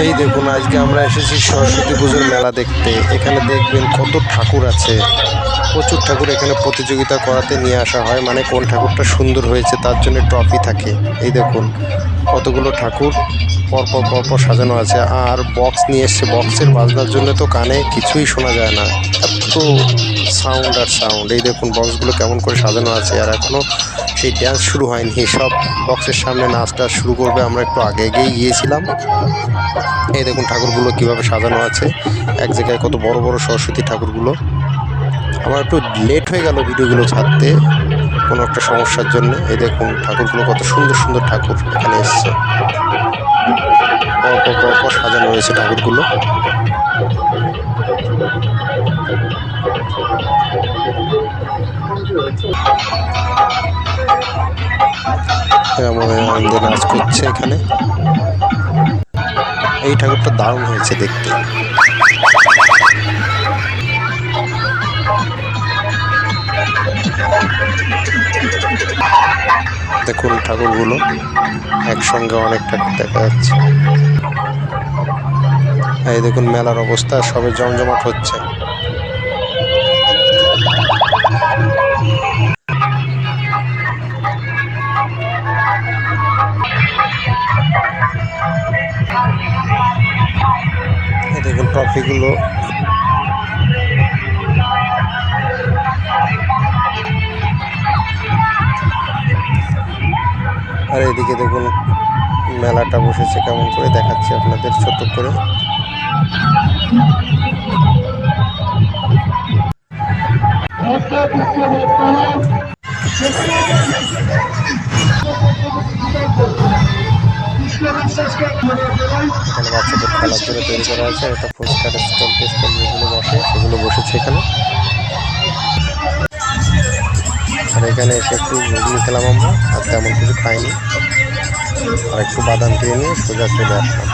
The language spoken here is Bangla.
এই দেখুন, আজকে আমরা এসেছি সরস্বতী পুজোর মেলা দেখতে। এখানে দেখবেন কত ঠাকুর আছে, প্রচুর ঠাকুর। এখানে প্রতিযোগিতা করাতে নিয়ে আসা হয়, মানে কোন ঠাকুরটা সুন্দর হয়েছে তার জন্য ট্রফি থাকে। এই দেখুন কতগুলো ঠাকুর পরপর পরপর সাজানো আছে, আর বক্স নিয়ে এসছে। বক্সের বাজনার জন্য তো কানে কিছুই শোনা যায় না, এত সাউন্ড আর সাউন্ড। এই দেখুন বক্সগুলো কেমন করে সাজানো আছে, আর এখনও সেই ড্যান্স শুরু হয়নি। সব বক্সের সামনে নাচটা শুরু করবে, আমরা একটু আগে এগিয়ে গিয়েছিলাম। এই দেখুন ঠাকুরগুলো কিভাবে সাজানো আছে, এক জায়গায় কত বড় বড় সরস্বতী ঠাকুরগুলো। আমার একটু লেট হয়ে গেল ভিডিওগুলো ছাড়তে কোনো একটা সমস্যার জন্য। এই দেখুন ঠাকুরগুলো কত সুন্দর সুন্দর ঠাকুর এখানে এসছে, পরপর পরপর সাজানো রয়েছে ঠাকুরগুলো। আনন্দে নাচ করছে এখানে। এই ঠাকুরটা দারুণ হয়েছে দেখতে। দেখুন ঠাকুরগুলো একসঙ্গে, অনেক ঠাকুর দেখা যাচ্ছে। এই দেখুন মেলার অবস্থা, সবে জমজমাট হচ্ছে। এই দেখুন ট্রফিগুলো। আর এদিকে দেখুন মেলাটা বসেছে কেমন করে, দেখাচ্ছি আপনাদের ছোট করে। এখানে বাচ্চাদের খেলার জন্য তৈরি করা আছে। একটা ফুচকার স্টল টেস্টল যেগুলো বসে সেগুলো বসেছে এখানে। আর এখানে এসে একটু ঘুগনি খেলাম আমরা, আর তেমন কিছু খাইনি। আর একটু বাদাম খেয়ে নিয়ে সোজা চলে আসলাম।